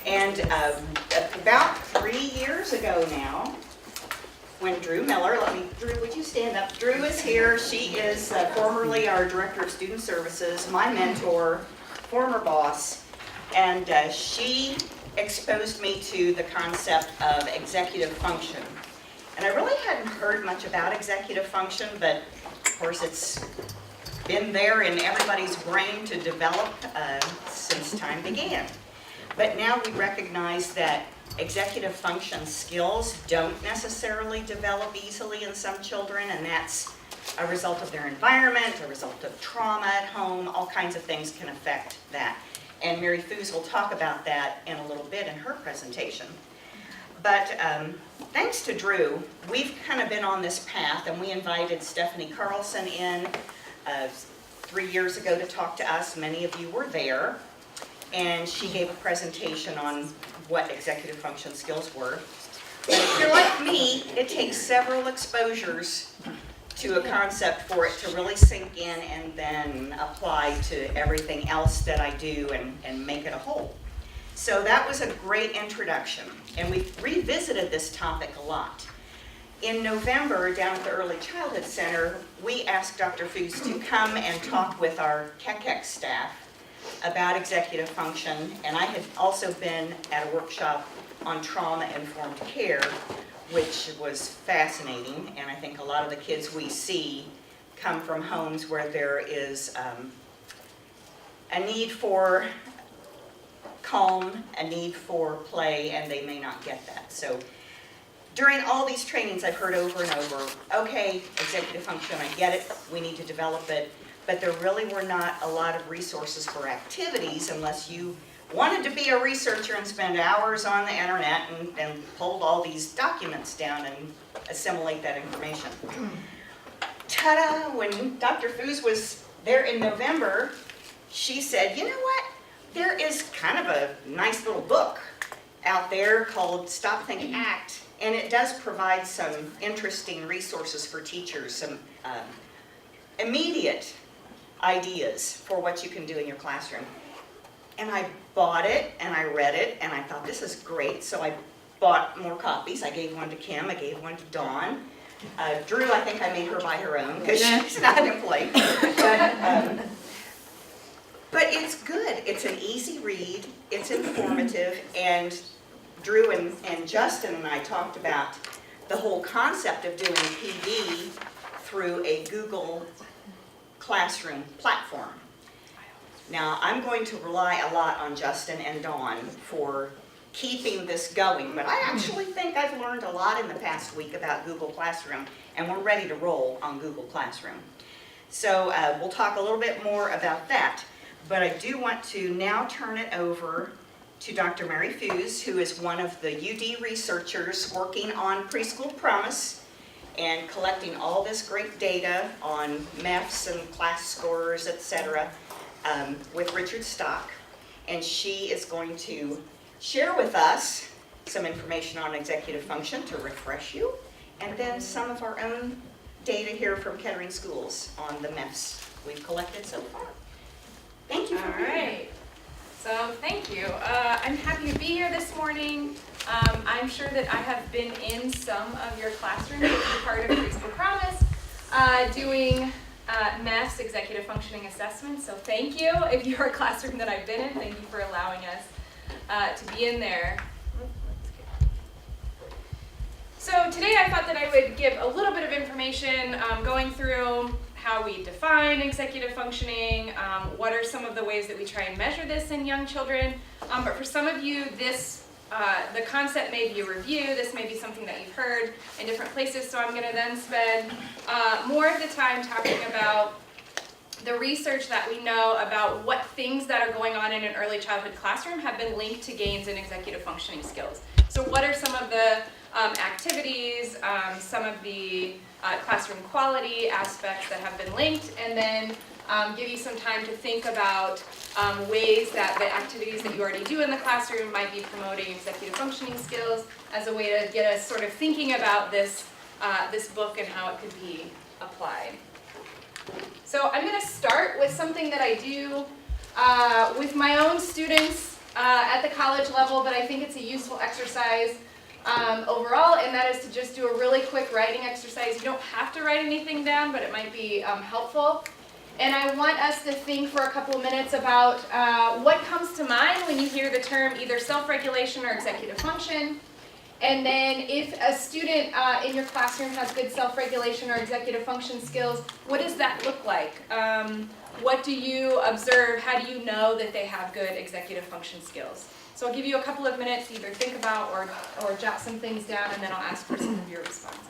And about 3 years ago now, when Drew Miller, Drew, would you stand up? Drew is here. She is formerly our Director of Student Services, my mentor, former boss, and she exposed me to the concept of executive function. And I really hadn't heard much about executive function, but of course it's been there in everybody's brain to develop since time began. But now we recognize that executive function skills don't necessarily develop easily in some children, and that's a result of their environment, a result of trauma at home. All kinds of things can affect that. And Mary Foos will talk about that in a little bit in her presentation. But thanks to Drew, we've kind of been on this path, and we invited Stephanie Carlson in 3 years ago to talk to us. Many of you were there. And she gave a presentation on what executive function skills were. But if you're like me, it takes several exposures to a concept for it to really sink in and then apply to everything else that I do and make it a whole. So that was a great introduction, and we've revisited this topic a lot. In November, down at the Early Childhood Center, we asked Dr. Foos to come and talk with our KEKEX staff about executive function, and I had also been at a workshop on trauma-informed care, which was fascinating, and I think a lot of the kids we see come from homes where there is a need for calm, a need for play, and they may not get that. So during all these trainings I've heard over and over, okay, executive function, I get it, we need to develop it, but there really were not a lot of resources for activities unless you wanted to be a researcher and spend hours on the internet and pulled all these documents down and assimilate that information. Ta-da! When Dr. Foos was there in November, she said, you know what? There is kind of a nice little book out there called Stop, Think, Act, and it does provide some interesting resources for teachers, some immediate ideas for what you can do in your classroom. And I bought it and I read it and I thought, this is great, so I bought more copies. I gave one to Kim, I gave one to Dawn. Drew, I think I made her buy her own because she's not an employee. But it's good. It's an easy read, it's informative, and Drew and Justin and I talked about the whole concept of doing PD through a Google Classroom platform. Now, I'm going to rely a lot on Justin and Dawn for keeping this going, but I actually think I've learned a lot in the past week about Google Classroom, and we're ready to roll on Google Classroom. So we'll talk a little bit more about that, but I do want to now turn it over to Dr. Mary Foos, who is one of the UD researchers working on Preschool Promise and collecting all this great data on MEFs and class scores, etc., with Richard Stock. And she is going to share with us some information on executive function to refresh you, and then some of our own data here from Kettering schools on the MEFs we've collected so far. Thank you for being here. So thank you. I'm happy to be here this morning. I'm sure that I have been in some of your classrooms as a part of Preschool Promise, doing MEFs, executive functioning assessments. So thank you. If you're a classroom that I've been in, thank you for allowing us to be in there. So today I thought that I would give a little bit of information going through how we define executive functioning, what are some of the ways that we try and measure this in young children. But for some of you, the concept may be a review. This may be something that you've heard in different places. So I'm going to then spend more of the time talking about the research that we know about what things that are going on in an early childhood classroom have been linked to gains in executive functioning skills. So what are some of the activities, some of the classroom quality aspects that have been linked, and then give you some time to think about ways that the activities that you already do in the classroom might be promoting executive functioning skills as a way to get us sort of thinking about this book and how it could be applied. So I'm going to start with something that I do with my own students at the college level, but I think it's a useful exercise overall, and that is to just do a really quick writing exercise. You don't have to write anything down, but it might be helpful. And I want us to think for a couple of minutes about what comes to mind when you hear the term either self-regulation or executive function. And then if a student in your classroom has good self-regulation or executive function skills, what does that look like? What do you observe? How do you know that they have good executive function skills? So I'll give you a couple of minutes to either think about or jot some things down, and then I'll ask for some of your responses.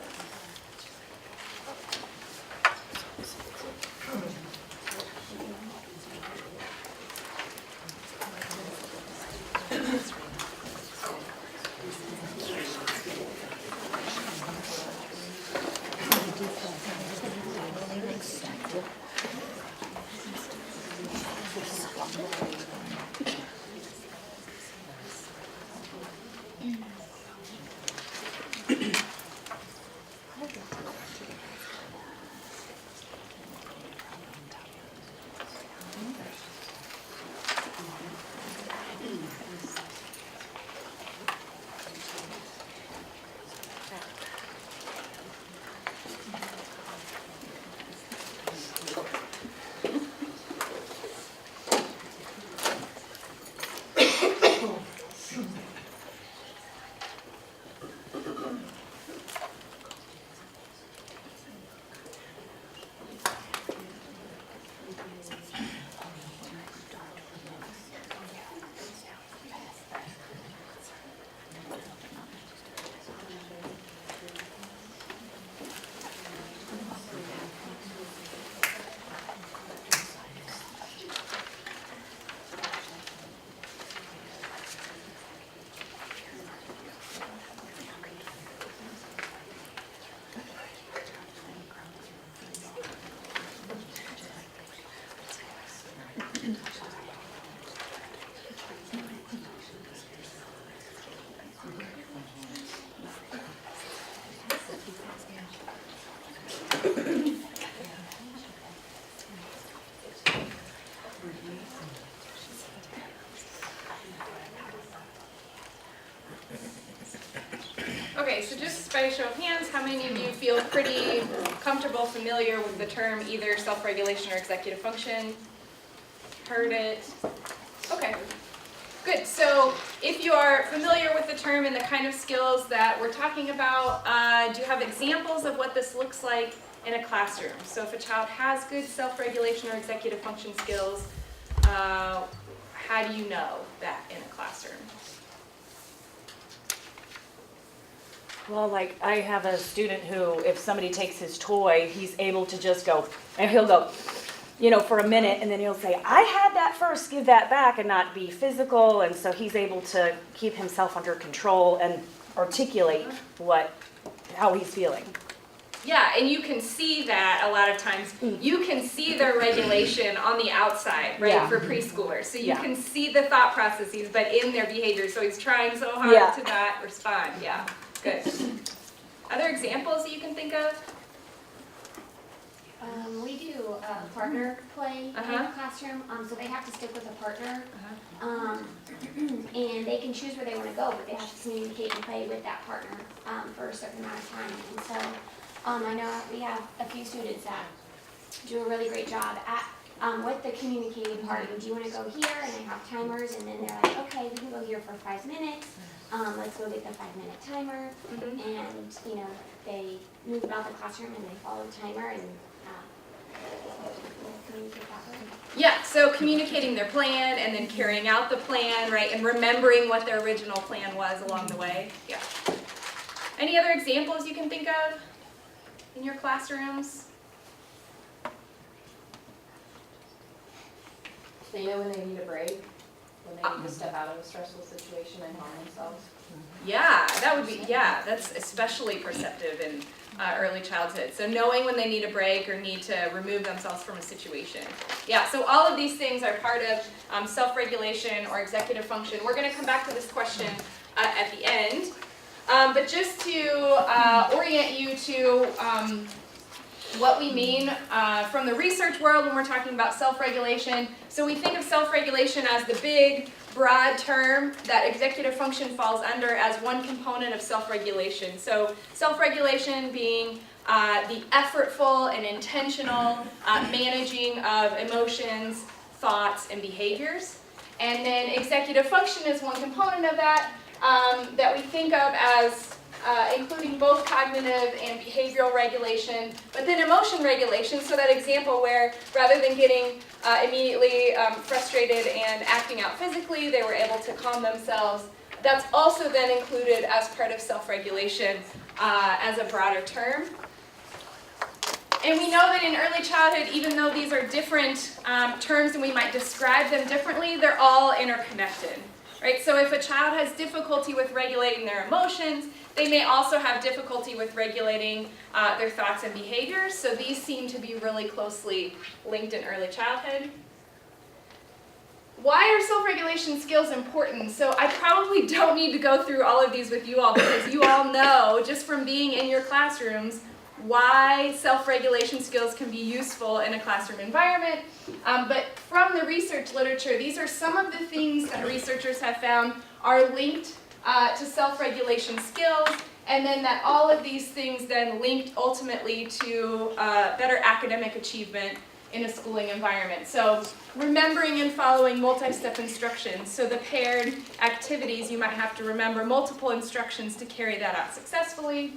Okay, so just by a show of hands, how many of you feel pretty comfortable, familiar with the term either self-regulation or executive function? Heard it? Okay, good. So if you are familiar with the term and the kind of skills that we're talking about, do you have examples of what this looks like in a classroom? So if a child has good self-regulation or executive function skills, how do you know that in a classroom? Well, like I have a student who, if somebody takes his toy, he's able to just go, and he'll go, for a minute, and then he'll say, I had that first, give that back, and not be physical, and so he's able to keep himself under control and articulate how he's feeling. Yeah, and you can see that a lot of times. You can see their regulation on the outside, right, Yeah. for preschoolers. So you Yeah. can see the thought processes, but in their behavior. So he's trying so hard to not respond. Yeah, good. Other examples that you can think of? We do partner play in the classroom, so they have to stick with a partner, and they can choose where they want to go, but they have to communicate and play with that partner for a certain amount of time. And so I know we have a few students that do a really great job at with the communicating part. Do you want to go here? And I have timers, and then they're like, okay, we can go here for 5 minutes. Let's go get the 5-minute timer, and they move about the classroom and they follow the timer and communicate that way. Yeah, so communicating their plan and then carrying out the plan, right, and remembering what their original plan was along the way. Yeah. Any other examples you can think of in your classrooms? They know when they need a break, when they need to step out of a stressful situation and calm themselves. Yeah, that's especially perceptive in early childhood. So knowing when they need a break or need to remove themselves from a situation. Yeah, so all of these things are part of self-regulation or executive function. We're going to come back to this question at the end. But just to orient you to what we mean from the research world when we're talking about self-regulation. So we think of self-regulation as the big, broad term that executive function falls under as one component of self-regulation. So self-regulation being the effortful and intentional managing of emotions, thoughts, and behaviors. And then executive function is one component of that that we think of as including both cognitive and behavioral regulation, but then emotion regulation, so that example where rather than getting immediately frustrated and acting out physically, they were able to calm themselves. That's also then included as part of self-regulation as a broader term. And we know that in early childhood, even though these are different terms and we might describe them differently, they're all interconnected. Right? So if a child has difficulty with regulating their emotions, they may also have difficulty with regulating their thoughts and behaviors. So these seem to be really closely linked in early childhood. Why are self-regulation skills important? So I probably don't need to go through all of these with you all because you all know just from being in your classrooms why self-regulation skills can be useful in a classroom environment. But from the research literature, these are some of the things that researchers have found are linked to self-regulation skills, and then that all of these things then linked ultimately to better academic achievement in a schooling environment. So remembering and following multi-step instructions. So the paired activities, you might have to remember multiple instructions to carry that out successfully.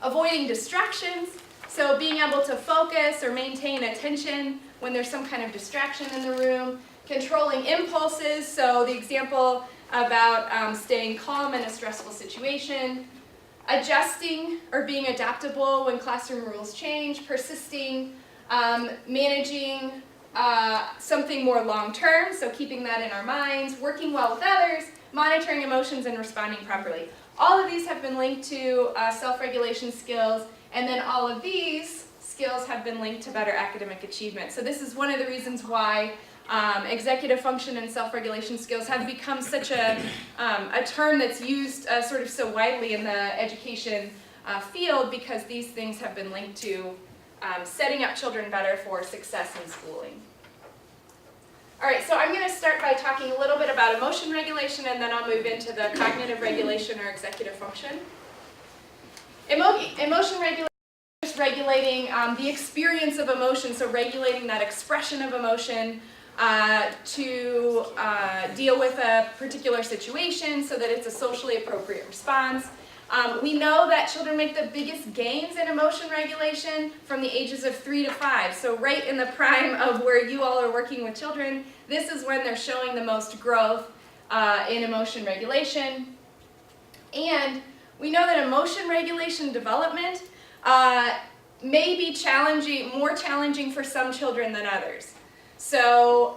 Avoiding distractions, so being able to focus or maintain attention when there's some kind of distraction in the room. Controlling impulses, so the example about staying calm in a stressful situation. Adjusting or being adaptable when classroom rules change. Persisting, managing something more long-term, so keeping that in our minds. Working well with others, monitoring emotions and responding properly. All of these have been linked to self-regulation skills, and then all of these skills have been linked to better academic achievement. So this is one of the reasons why executive function and self-regulation skills have become such a term that's used sort of so widely in the education field, because these things have been linked to setting up children better for success in schooling. All right, so I'm going to start by talking a little bit about emotion regulation, and then I'll move into the cognitive regulation or executive function. Emotion regulation is regulating the experience of emotion, so regulating that expression of emotion to deal with a particular situation so that it's a socially appropriate response. We know that children make the biggest gains in emotion regulation from the ages of 3 to 5. So right in the prime of where you all are working with children, this is when they're showing the most growth in emotion regulation. And we know that emotion regulation development may be more challenging for some children than others. So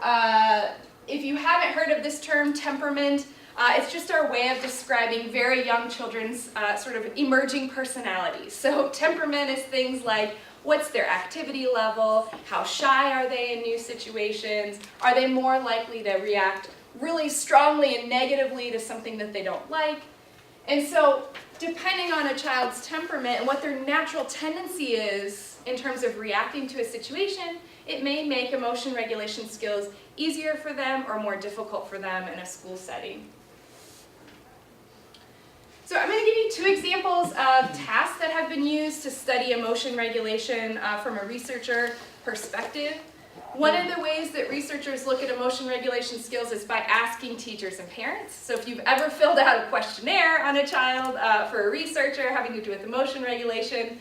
if you haven't heard of this term, temperament, it's just our way of describing very young children's sort of emerging personalities. So temperament is things like what's their activity level, how shy are they in new situations, are they more likely to react really strongly and negatively to something that they don't like. And so depending on a child's temperament and what their natural tendency is in terms of reacting to a situation, it may make emotion regulation skills easier for them or more difficult for them in a school setting. So I'm going to give you 2 examples of tasks that have been used to study emotion regulation from a researcher perspective. One of the ways that researchers look at emotion regulation skills is by asking teachers and parents. So if you've ever filled out a questionnaire on a child for a researcher having to do with emotion regulation,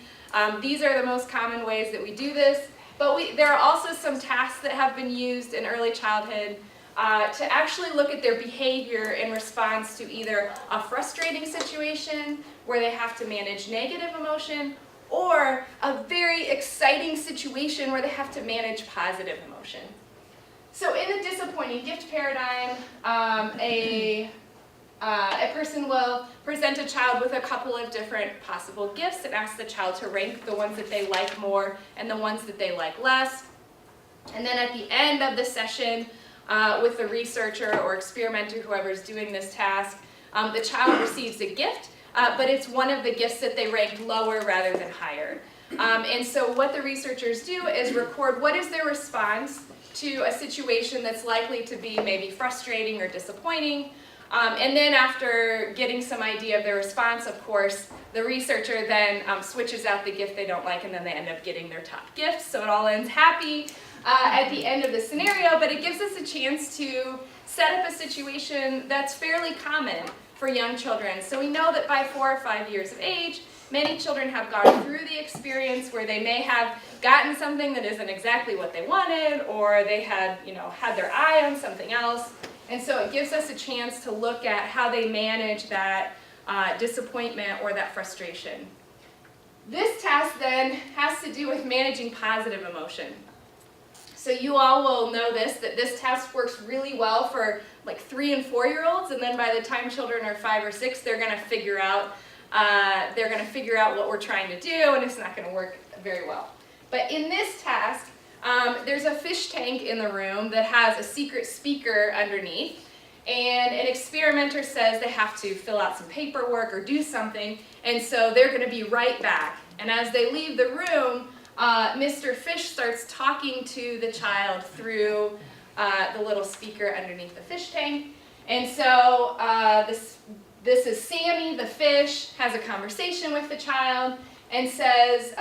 these are the most common ways that we do this. But there are also some tasks that have been used in early childhood to actually look at their behavior in response to either a frustrating situation where they have to manage negative emotion, or a very exciting situation where they have to manage positive emotion. So in the disappointing gift paradigm, a person will present a child with a couple of different possible gifts and ask the child to rank the ones that they like more and the ones that they like less. And then at the end of the session, with the researcher or experimenter, whoever's doing this task, the child receives a gift, but it's one of the gifts that they ranked lower rather than higher. And so what the researchers do is record what is their response to a situation that's likely to be maybe frustrating or disappointing. And then after getting some idea of their response, of course, the researcher then switches out the gift they don't like, and then they end up getting their top gift. So it all ends happy at the end of the scenario, but it gives us a chance to set up a situation that's fairly common for young children. So we know that by 4 or 5 years of age, many children have gone through the experience where they may have gotten something that isn't exactly what they wanted, or they had, had their eye on something else. And so it gives us a chance to look at how they manage that disappointment or that frustration. This task then has to do with managing positive emotion. So you all will know that this task works really well for like 3 and 4-year-olds, and then by the time children are 5 or 6, they're going to figure out what we're trying to do, and it's not going to work very well. But in this task, there's a fish tank in the room that has a secret speaker underneath, and an experimenter says they have to fill out some paperwork or do something, and so they're going to be right back. And as they leave the room, Mr. Fish starts talking to the child through the little speaker underneath the fish tank. And so this is Sammy, the fish, has a conversation with the child and says,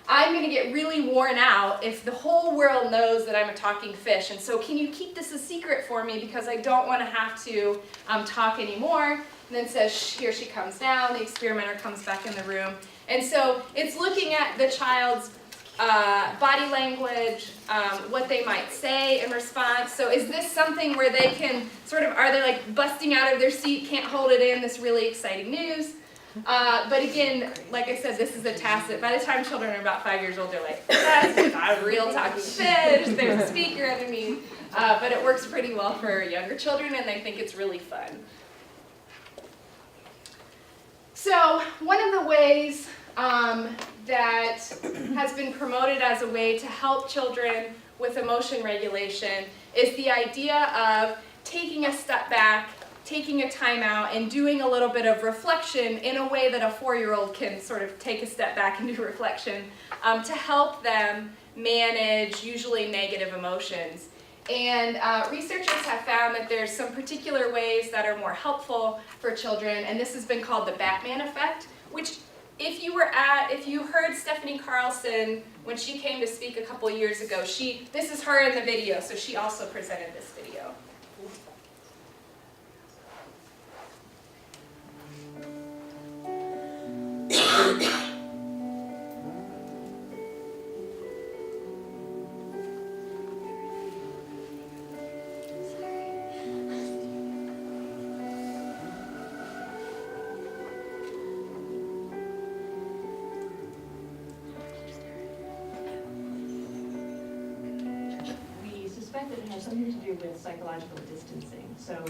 I'm going to get really worn out if the whole world knows that I'm a talking fish. And so can you keep this a secret for me, because I don't want to have to talk anymore. And then says, here she comes down. The experimenter comes back in the room. And so it's looking at the child's body language, what they might say in response. So is this something where they can are they like busting out of their seat, can't hold it in, this really exciting news? But again, like I said, this is a task that by the time children are about 5 years old, they're like, that's not a real talking fish, there's a speaker underneath. But it works pretty well for younger children, and they think it's really fun. So one of the ways that has been promoted as a way to help children with emotion regulation is the idea of taking a step back, taking a time out, and doing a little bit of reflection in a way that a 4-year-old can sort of take a step back and do reflection to help them manage usually negative emotions. And researchers have found that there's some particular ways that are more helpful for children, and this has been called the Batman effect, which if you heard Stephanie Carlson when she came to speak a couple years ago, this is her in the video, so she also presented this video. That it has something to do with psychological distancing. So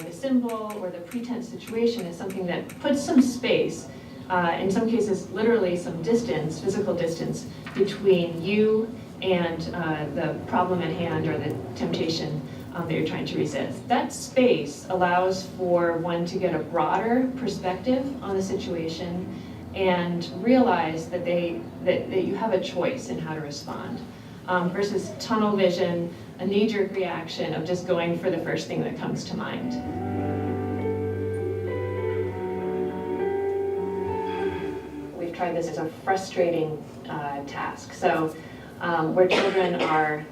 the symbol or the pretense situation is something that puts some space, in some cases literally some distance, physical distance, between you and the problem at hand or the temptation that you're trying to resist. That space allows for one to get a broader perspective on the situation and realize that you have a choice in how to respond. Versus tunnel vision, a knee-jerk reaction of just going for the first thing that comes to mind. We've tried this as a frustrating task. So where children are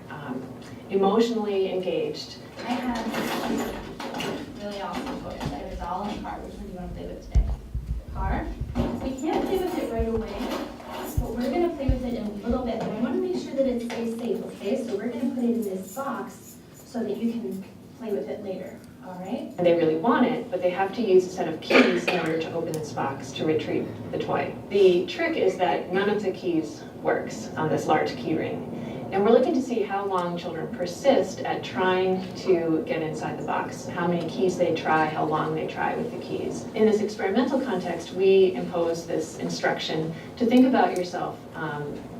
emotionally engaged. I have really awesome toys. It's all in the car. Which one do you want to play with today? The car? We can't play with it right away. But we're going to play with it in a little bit, but I want to make sure that it stays safe, okay? So we're going to put it in this box so that you can play with it later, all right? And they really want it, but they have to use a set of keys in order to open this box to retrieve the toy. The trick is that none of the keys works on this large key ring. And we're looking to see how long children persist at trying to get inside the box, how many keys they try, how long they try with the keys. In this experimental context, we impose this instruction to think about yourself,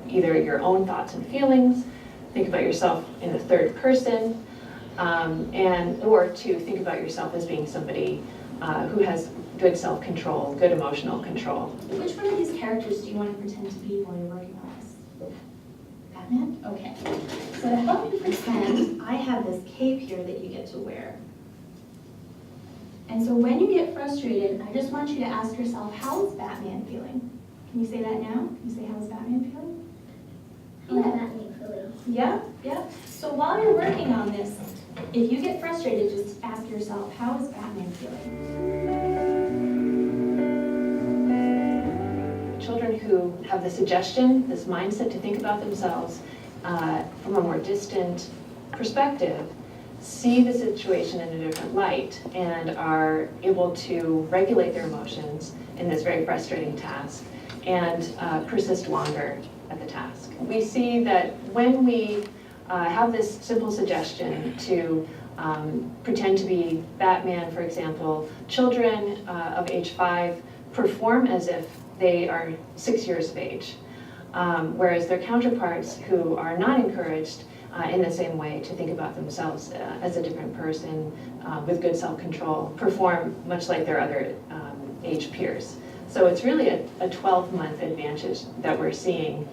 either your own thoughts and feelings, think about yourself in the third person, or to think about yourself as being somebody who has good self-control, good emotional control. Which one of these characters do you want to pretend to be while you're working on this? Batman? Okay. So to help you pretend, I have this cape here that you get to wear. And so when you get frustrated, I just want you to ask yourself, how is Batman feeling? Can you say that now? Can you say, how is Batman feeling? How is Batman feeling? Yeah, yeah. So while you're working on this, if you get frustrated, just ask yourself, how is Batman feeling? Children who have the suggestion, this mindset to think about themselves from a more distant perspective, see the situation in a different light and are able to regulate their emotions in this very frustrating task and persist longer at the task. We see that when we have this simple suggestion to pretend to be Batman, for example, children of age 5 perform as if they are 6 years of age, whereas their counterparts who are not encouraged in the same way to think about themselves as a different person with good self-control perform much like their other age peers. So it's really a 12-month advantage that we're seeing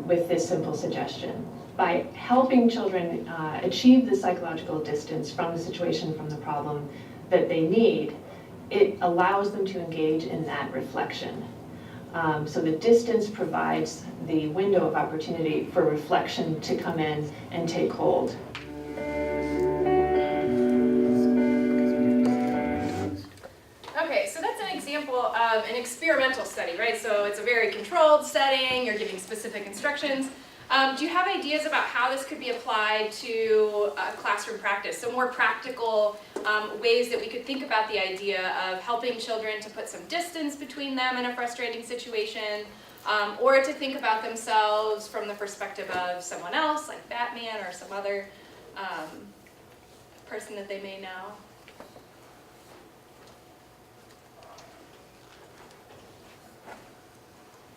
with this simple suggestion. By helping children achieve the psychological distance from the situation, from the problem that they need, it allows them to engage in that reflection. So the distance provides the window of opportunity for reflection to come in and take hold. Okay, so that's an example of an experimental study, right? So it's a very controlled setting, you're giving specific instructions. Do you have ideas about how this could be applied to classroom practice? So more practical ways that we could think about the idea of helping children to put some distance between them in a frustrating situation, or to think about themselves from the perspective of someone else, like Batman or some other person that they may know.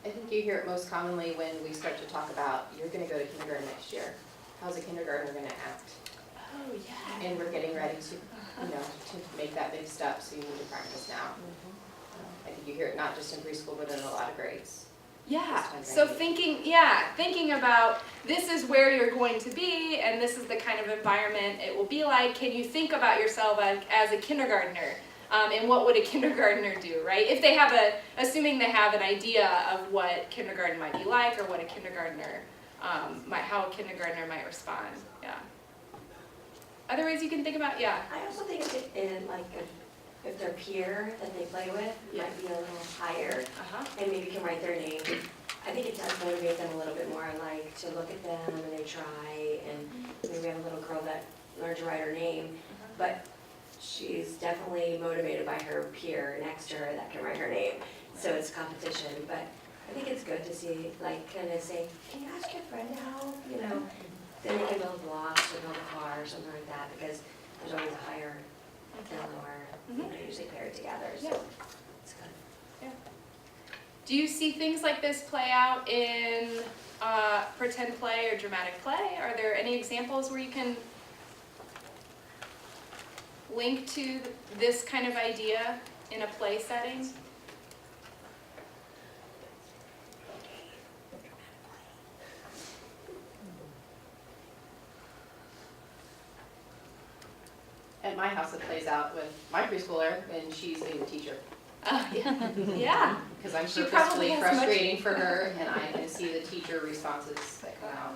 I think you hear it most commonly when we start to talk about, you're going to go to kindergarten next year. How's a kindergartner going to act? Oh, yeah. And we're getting ready to, to make that big step, so you need to practice now. I think you hear it not just in preschool, but in a lot of grades. Yeah, so thinking about this is where you're going to be and this is the kind of environment it will be like. Can you think about yourself as a kindergartner? And what would a kindergartner do, right? If they have assuming they have an idea of what kindergarten might be like or what a kindergartner, how a kindergartner might respond, yeah. Other ways you can think about, yeah. I also think if their peer that they play with might be a little higher and maybe can write their name. I think it does motivate them a little bit more, like to look at them and they try, and maybe we have a little girl that learned to write her name, but she's definitely motivated by her peer next to her that can write her name. So it's competition, but I think it's good to see, kind of say, can you ask your friend to help? Then they can build blocks or build a car or something like that, because there's always a higher and lower, usually paired together, so it's good. Yeah. Do you see things like this play out in pretend play or dramatic play? Are there any examples where you can link to this kind of idea in a play setting? At my house, it plays out with my preschooler, and she's being a teacher. Oh, yeah. Yeah. Because I'm She probably purposefully has frustrating for her, and I can see the teacher responses that come out.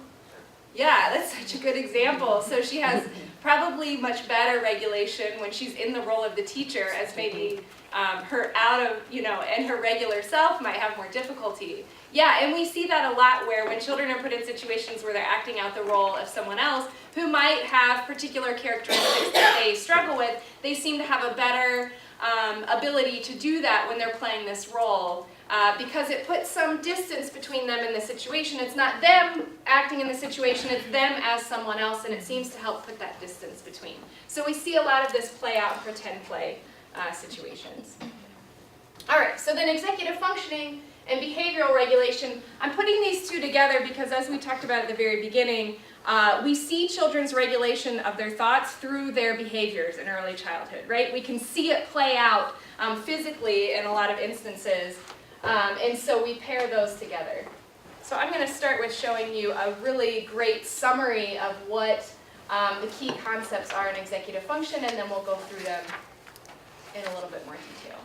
Yeah, that's such a good example. So she has probably much better regulation when she's in the role of the teacher, as maybe her and her regular self might have more difficulty. Yeah, and we see that a lot where when children are put in situations where they're acting out the role of someone else who might have particular characteristics that they struggle with, they seem to have a better ability to do that when they're playing this role. Because it puts some distance between them and the situation. It's not them acting in the situation, it's them as someone else, and it seems to help put that distance between. So we see a lot of this play out in pretend play situations. All right, so then executive functioning and behavioral regulation. I'm putting these two together because as we talked about at the very beginning, We see children's regulation of their thoughts through their behaviors in early childhood, right? We can see it play out physically in a lot of instances, and so we pair those together. So I'm going to start with showing you a really great summary of what the key concepts are in executive function, and then we'll go through them in a little bit more detail.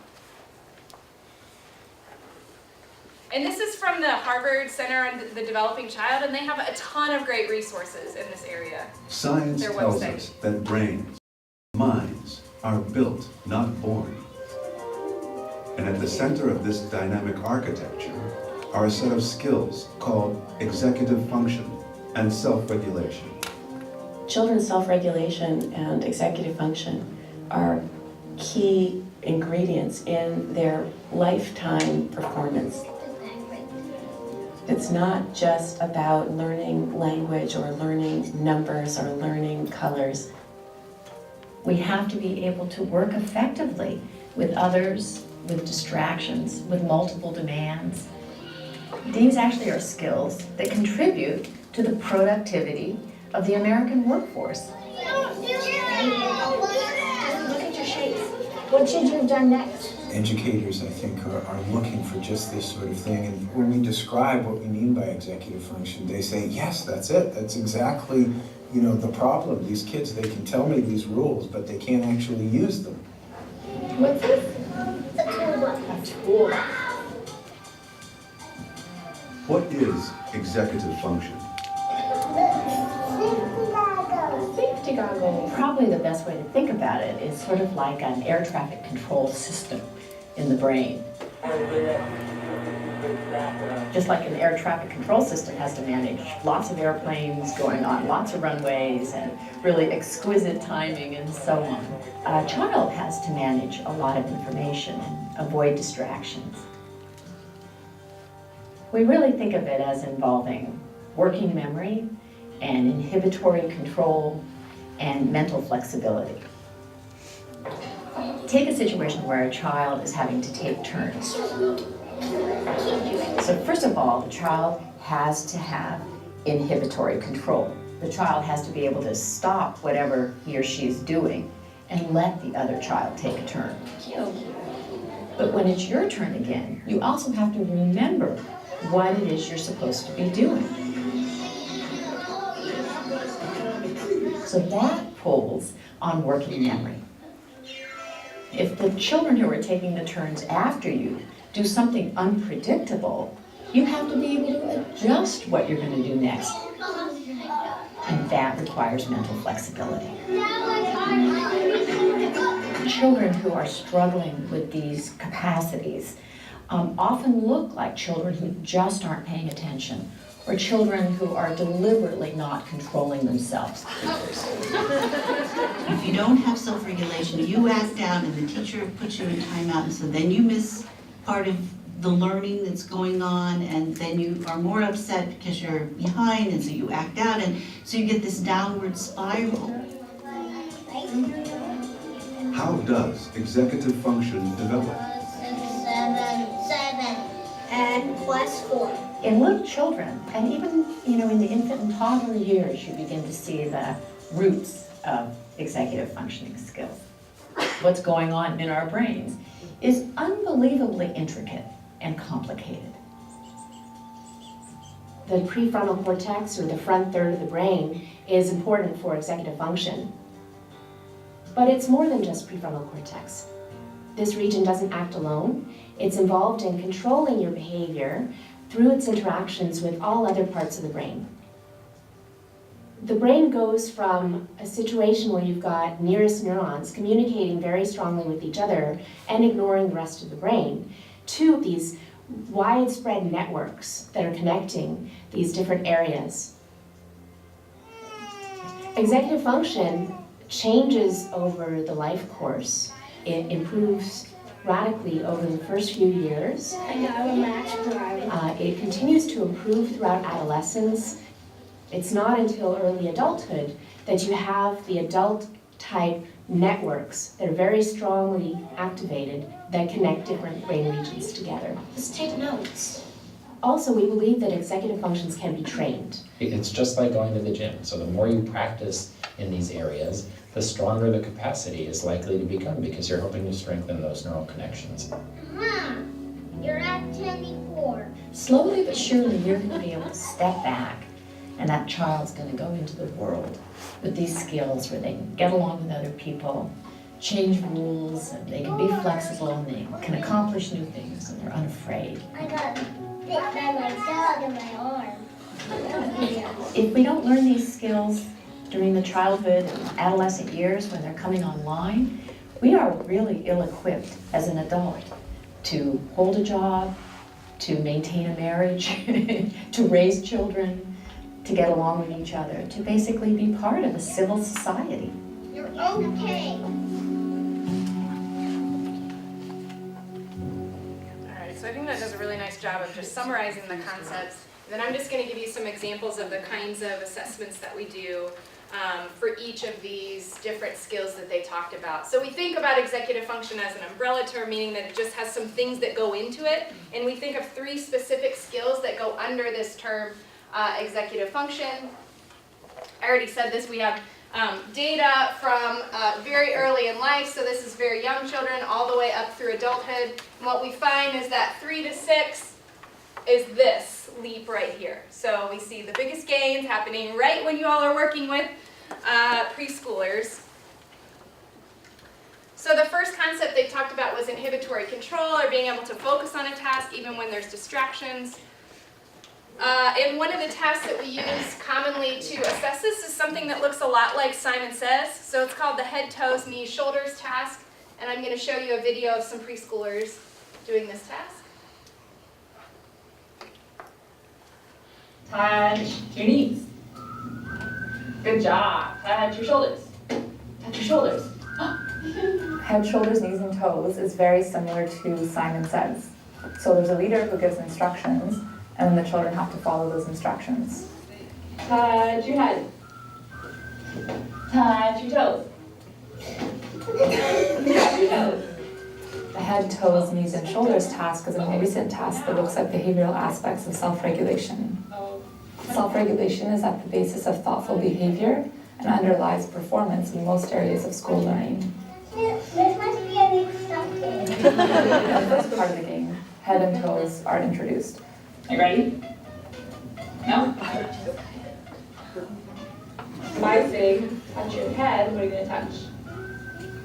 And this is from the Harvard Center on the Developing Child, and they have a ton of great resources in this area. Science Their tells website. us that brains, minds, are built, not born. And at the center of this dynamic architecture are a set of skills called executive function and self-regulation. Children's self-regulation and executive function are key ingredients in their lifetime performance. It's not just about learning language or learning numbers or learning colors. We have to be able to work effectively with others, with distractions, with multiple demands. These actually are skills that contribute to the productivity of the American workforce. Look at your shapes. What should you have done next? Educators, I think, are looking for just this sort of thing. And when we describe what we mean by executive function, they say, yes, that's it. That's exactly, the problem. These kids, they can tell me these rules, but they can't actually use them. What's this? A toolbox. A toolbox. What is executive function? Safety goggle. Probably the best way to think about it is sort of like an air traffic control system in the brain. Just like an air traffic control system has to manage lots of airplanes going on lots of runways and really exquisite timing and so on. A child has to manage a lot of information and avoid distractions. We really think of it as involving working memory and inhibitory control and mental flexibility. Take a situation where a child is having to take turns. So first of all, the child has to have inhibitory control. The child has to be able to stop whatever he or she is doing and let the other child take a turn. But when it's your turn again, you also have to remember what it is you're supposed to be doing. So that pulls on working memory. If the children who are taking the turns after you do something unpredictable, you have to be able to adjust what you're going to do next. And that requires mental flexibility. Children who are struggling with these capacities often look like children who just aren't paying attention, or children who are deliberately not controlling themselves. If you don't have self-regulation, you act out and the teacher puts you in timeout, and so then you miss part of the learning that's going on, and then you are more upset because you're behind, and so you act out, and so you get this downward spiral. How does executive function develop? 7 and plus 4. In little children, and even in the infant and toddler years, you begin to see the roots of executive functioning skills. What's going on in our brains is unbelievably intricate and complicated. The prefrontal cortex, or the front third of the brain, is important for executive function. But it's more than just prefrontal cortex. This region doesn't act alone. It's involved in controlling your behavior through its interactions with all other parts of the brain. The brain goes from a situation where you've got nearest neurons communicating very strongly with each other and ignoring the rest of the brain, to these widespread networks that are connecting these different areas. Executive function changes over the life course. It improves radically over the first few years. It continues to improve throughout adolescence. It's not until early adulthood that you have the adult-type networks that are very strongly activated that connect different brain regions together. Let's take notes. also, we believe that executive functions can be trained. It's just like going to the gym. So the more you practice in these areas, the stronger the capacity is likely to become because you're hoping to strengthen those neural connections. Mom, you're at 24. Slowly but surely, you're going to be able to step back, and that child's going to go into the world with these skills where they can get along with other people, change rules, and they can be flexible, and they can accomplish new things, and they're unafraid. I got bit by my dog in my arm. If we don't learn these skills during the childhood and adolescent years when they're coming online, we are really ill-equipped as an adult to hold a job, to maintain a marriage, to raise children, to get along with each other, to basically be part of a civil society. You're okay. Alright, so I think that does a really nice job of just summarizing the concepts. Then I'm just going to give you some examples of the kinds of assessments that we do for each of these different skills that they talked about. So we think about executive function as an umbrella term, meaning that it just has some things that go into it. And we think of 3 specific skills that go under this term, executive function. I already said this, we have data from very early in life, so this is very young children all the way up through adulthood. And what we find is that 3 to 6 is this leap right here. So we see the biggest gains happening right when you all are working with preschoolers. So the first concept they talked about was inhibitory control, or being able to focus on a task even when there's distractions. And one of the tasks that we use commonly to assess this is something that looks a lot like Simon Says. So it's called the head, toes, knees, shoulders task. And I'm going to show you a video of some preschoolers doing this task. Touch your knees. Good job. Touch your shoulders. Touch your shoulders. Head, shoulders, knees, and toes is very similar to Simon Says. So there's a leader who gives instructions, and then the children have to follow those instructions. Touch your head. Touch your toes. Touch your toes. The head, toes, knees, and shoulders task is a more recent task that looks at behavioral aspects of self-regulation. Self-regulation is at the basis of thoughtful behavior and underlies performance in most areas of school learning. This must be a new something. The first part of the game, head and toes, are introduced. Are you ready? No? If I say touch your head, what are you going to touch?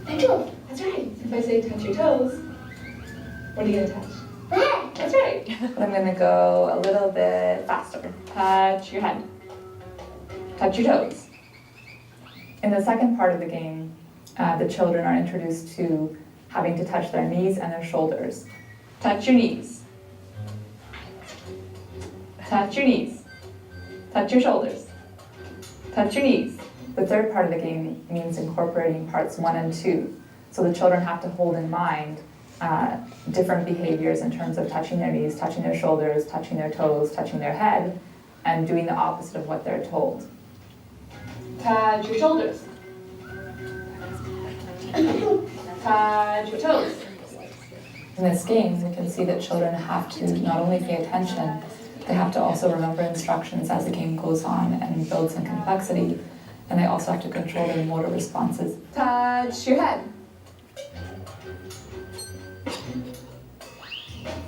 Your toes. That's right. If I say touch your toes, what are you going to touch? Head. That's right. But I'm going to go a little bit faster. Touch your head. Touch your toes. In the second part of the game, the children are introduced to having to touch their knees and their shoulders. Touch your knees. Touch your knees. Touch your shoulders. Touch your knees. The third part of the game means incorporating parts 1 and 2. So the children have to hold in mind different behaviors in terms of touching their knees, touching their shoulders, touching their toes, touching their head, and doing the opposite of what they're told. Touch your shoulders. Touch your toes. In this game, we can see that children have to not only pay attention, they have to also remember instructions as the game goes on and builds in complexity, and they also have to control their motor responses. Touch your head.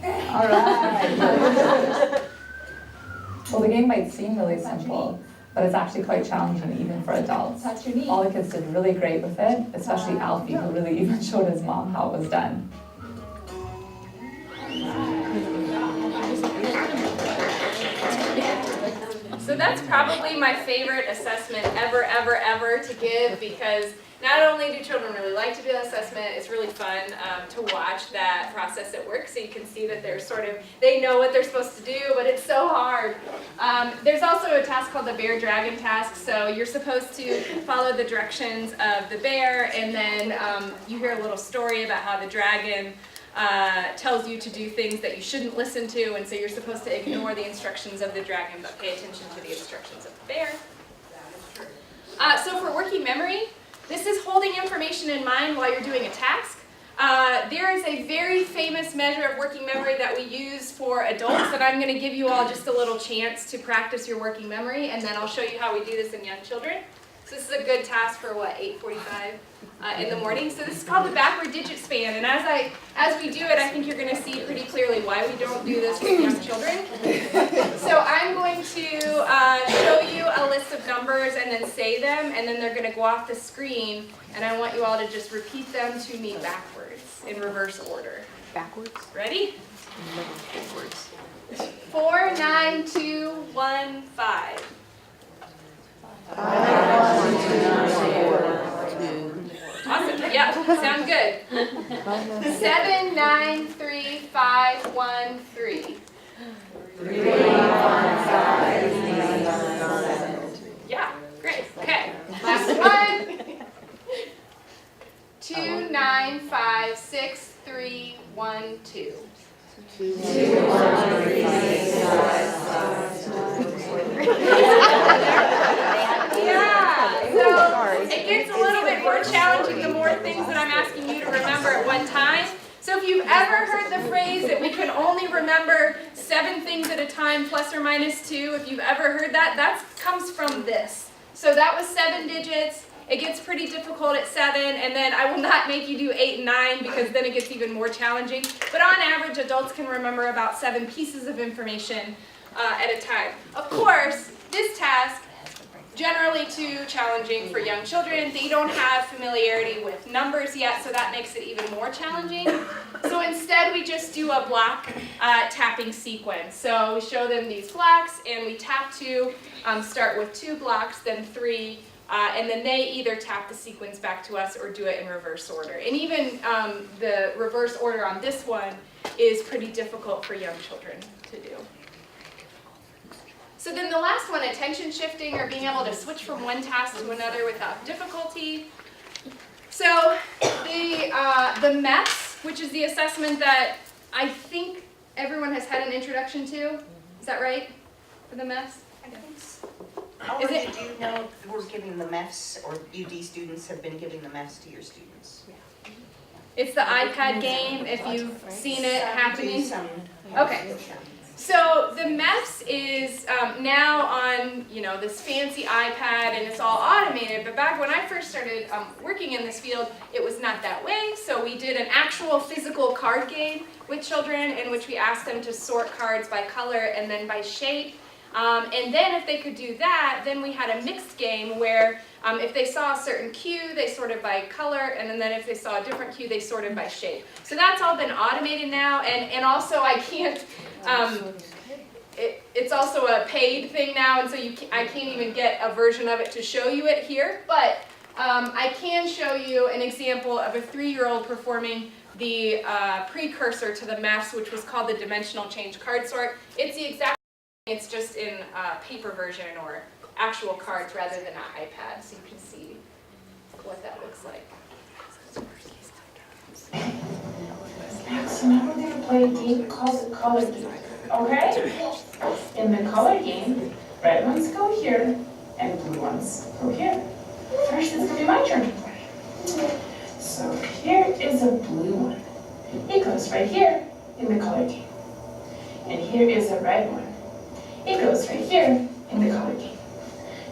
All right. Well, the game might seem really simple, but it's actually quite challenging even for adults. Touch your knee. All the kids did really great with it, especially Alfie, who really even showed his mom how it was done. So that's probably my favorite assessment ever to give, because not only do children really like to do the assessment, it's really fun to watch that process at work, so you can see that they're they know what they're supposed to do, but it's so hard. There's also a task called the bear dragon task, so you're supposed to follow the directions of the bear, and then you hear a little story about how the dragon tells you to do things that you shouldn't listen to, and so you're supposed to ignore the instructions of the dragon but pay attention to the instructions of the bear. So for working memory, this is holding information in mind while you're doing a task. there is a very famous measure of working memory that we use for adults, and I'm going to give you all just a little chance to practice your working memory, and then I'll show you how we do this in young children. So this is a good task for, 8:45 in the morning. So this is called the backward digit span, and as we do it, I think you're going to see pretty clearly why we don't do this with young children. So I'm going to show you a list of numbers and then say them, and then they're going to go off the screen, and I want you all to just repeat them to me backwards in reverse order. Backwards? Ready? Backwards. 4, 9, 2, 1, 5. 2. Awesome. Yeah, sound good. 7, 9, 3, 5, 1, 3. 3, 1, 5, 7. Yeah, great. Okay. Last one. 2, 9, 5, 6, 3, 1, 2. 2, 1, 3, 6, 5, Yeah, so it gets a little bit more challenging the more things that I'm asking you to remember at one time. So if you've ever heard the phrase that we can only remember 7 things at a time plus or minus 2, if you've ever heard that, that comes from this. So that was 7 digits. It gets pretty difficult at 7, and then I will not make you do 8 and 9 because then it gets even more challenging. But on average, adults can remember about 7 pieces of information at a time. Of course, this task generally too challenging for young children. They don't have familiarity with numbers yet, so that makes it even more challenging. So instead, we just do a block tapping sequence. So we show them these blocks, and we tap 2, start with 2 blocks, then 3, and then they either tap the sequence back to us or do it in reverse order. And even the reverse order on this one is pretty difficult for young children to do. So then the last one, attention shifting, or being able to switch from one task to another without difficulty. So the MEPS, which is the assessment that I think everyone has had an introduction to. Is that right? For the MEPS? I think so. Already, do you know if we're giving the MEFs, or UD students have been giving the MEFs to your students? It's the iPad game, if you've seen it happening. Okay. So the MEPS is now on, this fancy iPad, and it's all automated. But back when I first started working in this field, it was not that way. So we did an actual physical card game with children in which we asked them to sort cards by color and then by shape. And then if they could do that, then we had a mixed game where if they saw a certain cue, they sorted by color, and then if they saw a different cue, they sorted by shape. So that's all been automated now, and also I can't, it's also a paid thing now, and so I can't even get a version of it to show you it here, but I can show you an example of a 3-year-old performing the precursor to the MEPS, which was called the dimensional change card sort. It's the exact it's just in a paper version or actual cards rather than an iPad, so you can see what that looks like. Max, remember we would play a game called the color game, okay? In the color game, red ones go here and blue ones go here. First, it's gonna be my turn to play. So here is a blue one. It goes right here in the color game. And here is a red one. It goes right here in the color game.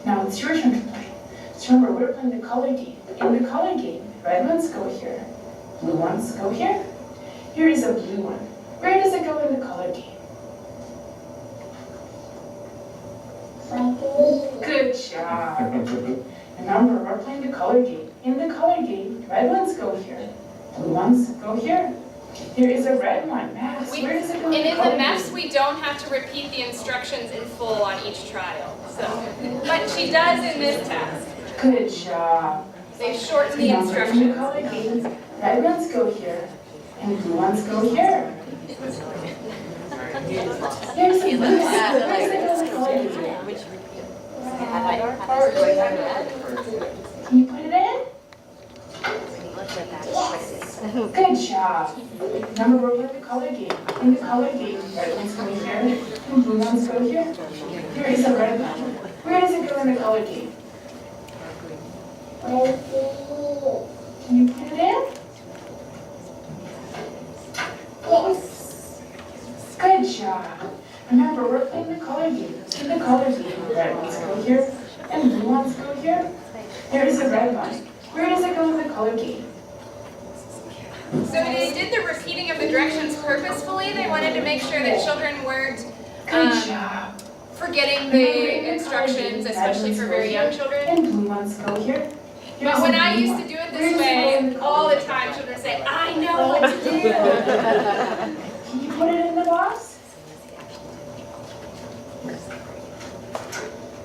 Now it's your turn to play. So remember, we're playing the color game. In the color game, red ones go here, blue ones go here. Here is a blue one. Where does it go in the color game? Good job. Remember, we're playing the color game. In the color game, red ones go here, blue ones go here. Here is a red one. Max, where does it go? And in the MEPS, we don't have to repeat the instructions in full on each trial. So, but she does in this task. Good job. They shorten the instructions. In the color game, red ones go here, and blue ones go here. Here's the blue one. Where's the color game? Can you put it in? Good job. Remember, we're playing the color game. In the color game, red ones go here, and blue ones go here. Here is a red one. Where does it go in the color game? Can you put it in? Yes. Good job. Remember, we're playing the color game. See the colors game. Red ones go here, and blue ones go here. There's a red one. Where does it go in the color game? So they did the repeating of the directions purposefully. They wanted to make sure that children weren't forgetting the instructions, especially for very young children. And blue ones go here. But when I used to do it this way, all the time children would say, I know what to do. Can you put it in the box?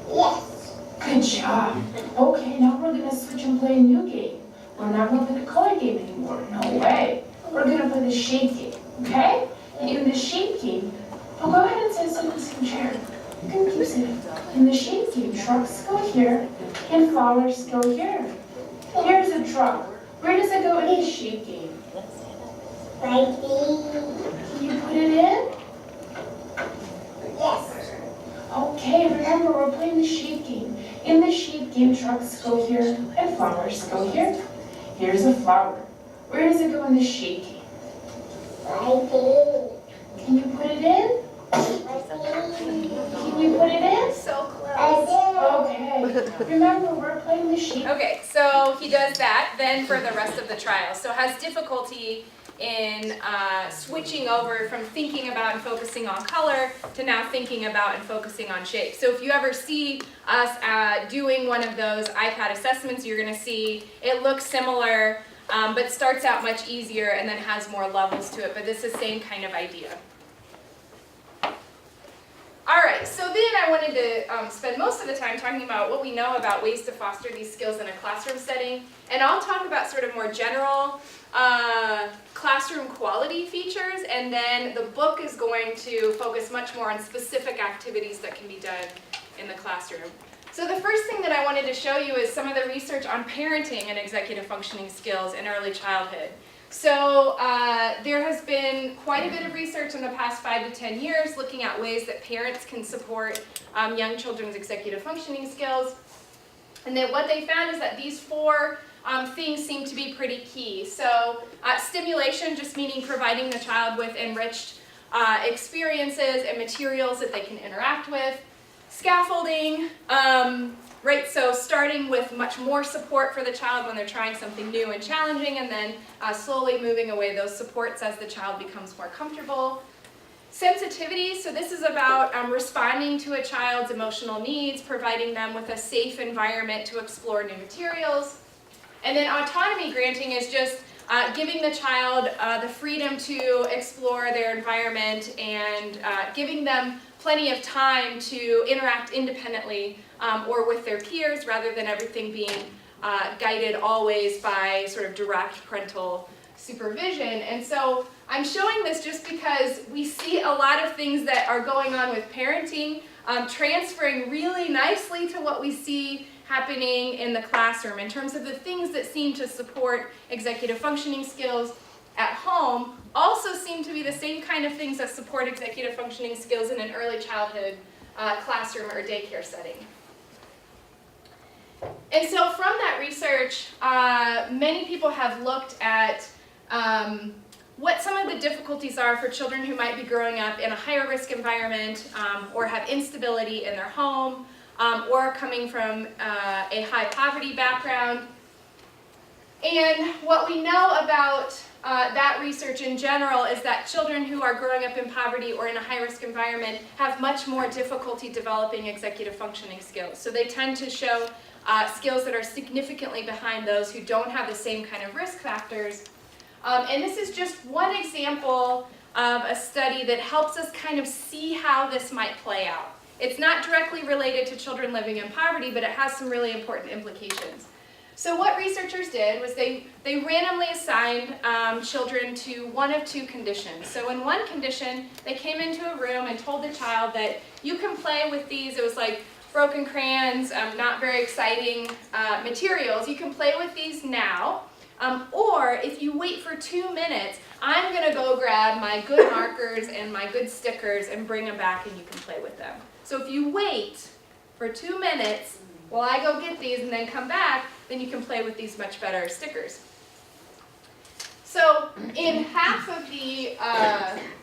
Yes. Good job. Okay, now we're going to switch and play a new game. We're not going to play the color game anymore. No way. We're going to play the shape game, okay? And in the shape game, go ahead and sit in the same chair. You can keep sitting. In the shape game, trucks go here and flowers go here. Here's a truck. Where does it go in the shape game? Right there. Can you put it in? Yes. Okay, remember we're playing the shape game. In the shape game, trucks go here and flowers go here. Here's a flower. Where does it go in the shape game? Right there. Can you put it in? Can you put it in? So close. Okay. Remember, we're playing the shape. Okay, so he does that then for the rest of the trial. So has difficulty in switching over from thinking about and focusing on color to now thinking about and focusing on shape. So if you ever see us doing one of those iPad assessments, you're going to see it looks similar, but starts out much easier and then has more levels to it. But this is the same kind of idea. All right, so then I wanted to spend most of the time talking about what we know about ways to foster these skills in a classroom setting. And I'll talk about sort of more general classroom quality features, and then the book is going to focus much more on specific activities that can be done in the classroom. So the first thing that I wanted to show you is some of the research on parenting and executive functioning skills in early childhood. So there has been quite a bit of research in the past 5 to 10 years looking at ways that parents can support young children's executive functioning skills. And then what they found is that these 4 things seem to be pretty key. So stimulation, just meaning providing the child with enriched experiences and materials that they can interact with. Scaffolding, right, so starting with much more support for the child when they're trying something new and challenging, and then slowly moving away those supports as the child becomes more comfortable. Sensitivity, so this is about responding to a child's emotional needs, providing them with a safe environment to explore new materials. And then autonomy granting is just giving the child the freedom to explore their environment and giving them plenty of time to interact independently or with their peers rather than everything being guided always by sort of direct parental supervision. And so I'm showing this just because we see a lot of things that are going on with parenting transferring really nicely to what we see happening in the classroom in terms of the things that seem to support executive functioning skills at home also seem to be the same kind of things that support executive functioning skills in an early childhood classroom or daycare setting. And so from that research, many people have looked at what some of the difficulties are for children who might be growing up in a higher risk environment or have instability in their home or coming from a high poverty background. And what we know about that research in general is that children who are growing up in poverty or in a high-risk environment have much more difficulty developing executive functioning skills. So they tend to show skills that are significantly behind those who don't have the same kind of risk factors. And this is just one example of a study that helps us kind of see how this might play out. It's not directly related to children living in poverty, but it has some really important implications. So what researchers did was they randomly assigned children to one of 2 conditions. So in one condition, they came into a room and told the child that you can play with these, it was like broken crayons, not very exciting materials. You can play with these now, or if you wait for 2 minutes, I'm going to go grab my good markers and my good stickers and bring them back and you can play with them. So if you wait for 2 minutes while I go get these and then come back, then you can play with these much better stickers. So in half of the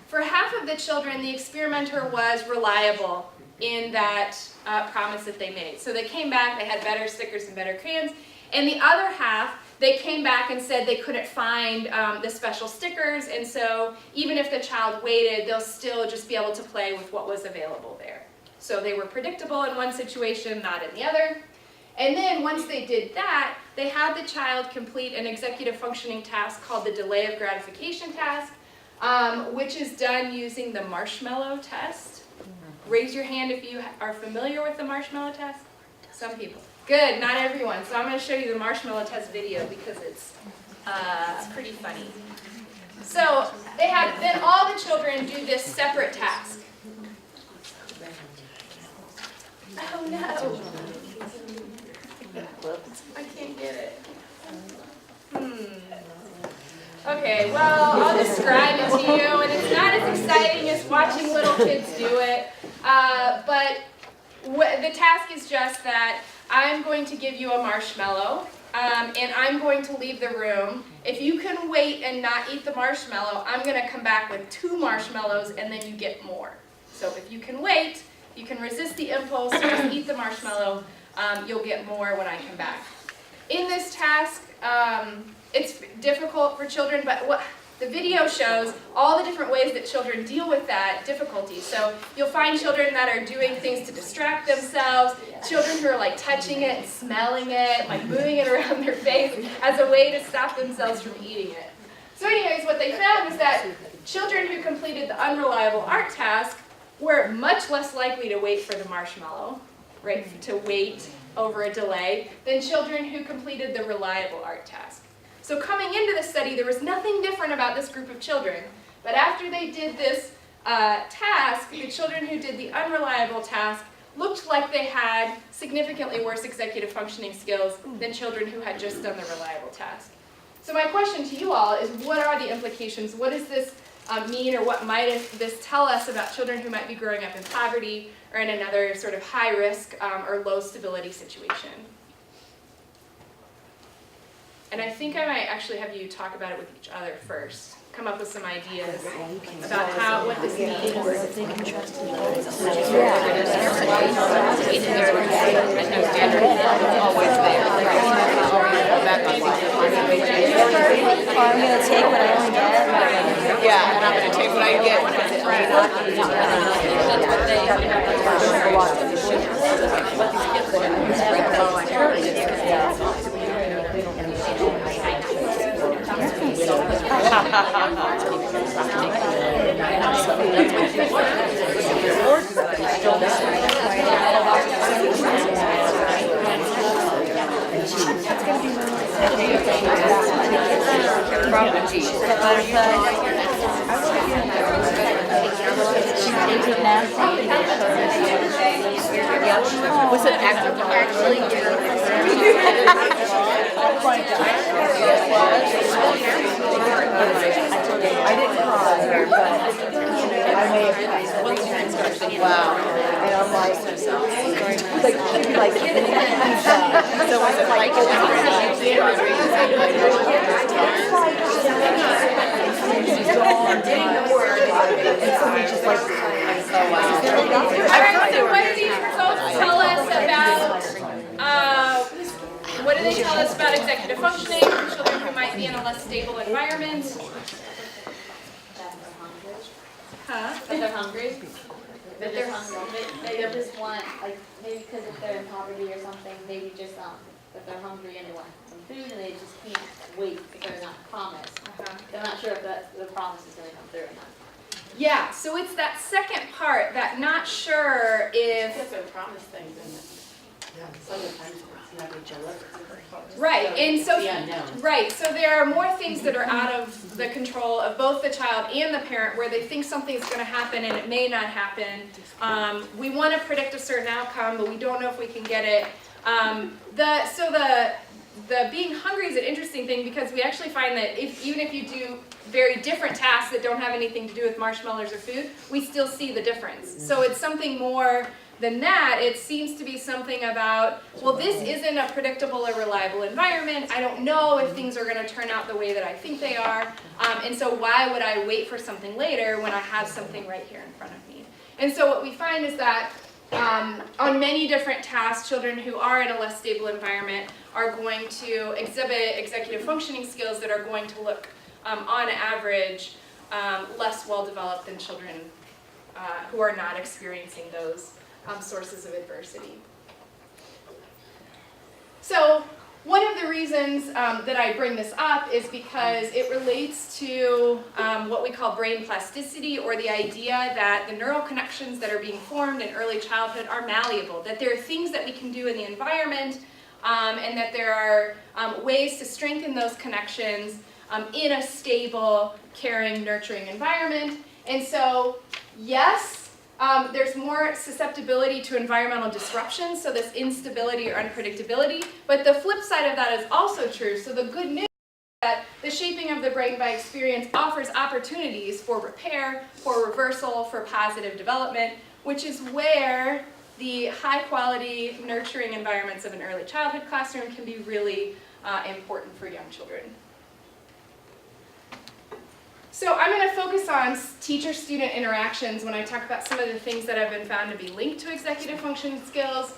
for half of the children, the experimenter was reliable in that promise that they made. So they came back, they had better stickers and better crayons, and the other half, they came back and said they couldn't find the special stickers, and so even if the child waited, they'll still just be able to play with what was available there. So they were predictable in one situation, not in the other. And then once they did that, they had the child complete an executive functioning task called the delay of gratification task, which is done using the marshmallow test. Raise your hand if you are familiar with the marshmallow test. Some people. Good, not everyone. So I'm going to show you the marshmallow test video because it's pretty funny. So they had, then all the children do this separate task. Oh no. I can't get it. Okay, well, I'll describe it to you, and it's not as exciting as watching little kids do it, but the task is just that I'm going to give you a marshmallow, and I'm going to leave the room. If you can wait and not eat the marshmallow, I'm going to come back with 2 marshmallows, and then you get more. So if you can wait, you can resist the impulse to eat the marshmallow, you'll get more when I come back. In this task, it's difficult for children, but what the video shows all the different ways that children deal with that difficulty. So you'll find children that are doing things to distract themselves, children who are like touching it and smelling it, like moving it around their face as a way to stop themselves from eating it. So anyways, what they found is that children who completed the unreliable art task were much less likely to wait for the marshmallow, right, to wait over a delay, than children who completed the reliable art task. So coming into the study, there was nothing different about this group of children. But after they did this task, the children who did the unreliable task looked like they had significantly worse executive functioning skills than children who had just done the reliable task. So my question to you all is, what are the implications? What does this mean, or what might this tell us about children who might be growing up in poverty or in another sort of high risk or low stability situation? And I think I might actually have you talk about it with each other first. Come up with some ideas about what this means. I'm going to take what I only get. Yeah, and I'm going to take what I get. Was it actually? I didn't cry, but I may have cried. Wow. And I'm like, so was it like So what do these results tell us about, what do they tell us about executive functioning for children who might be in a less stable environment? Huh? That they're hungry. That they're hungry. They just want, like, maybe because if they're in poverty or something, maybe just that they're hungry and they want some food and they just can't wait if they're not promised. They're not sure if the promise is going to come through or not. Yeah, so it's that second part, that not sure if... Because they're promised things and sometimes it's never delivered. Right, and so, the unknown. right, so there are more things that are out of the control of both the child and the parent where they think something's going to happen and it may not happen. We want to predict a certain outcome, but we don't know if we can get it. The being hungry is an interesting thing because we actually find that even if you do very different tasks that don't have anything to do with marshmallows or food, we still see the difference. So it's something more than that, it seems to be something about, well, this isn't a predictable or reliable environment. I don't know if things are going to turn out the way that I think they are. And so why would I wait for something later when I have something right here in front of me? And so what we find is that on many different tasks, children who are in a less stable environment are going to exhibit executive functioning skills that are going to look, on average, less well-developed than children who are not experiencing those sources of adversity. So one of the reasons that I bring this up is because it relates to what we call brain plasticity, or the idea that the neural connections that are being formed in early childhood are malleable, that there are things that we can do in the environment, and that there are ways to strengthen those connections in a stable, caring, nurturing environment. And so, yes, there's more susceptibility to environmental disruption, so this instability or unpredictability, but the flip side of that is also true. So the good news is that the shaping of the brain by experience offers opportunities for repair, for reversal, for positive development, which is where the high-quality, nurturing environments of an early childhood classroom can be really important for young children. So I'm going to focus on teacher-student interactions when I talk about some of the things that have been found to be linked to executive functioning skills.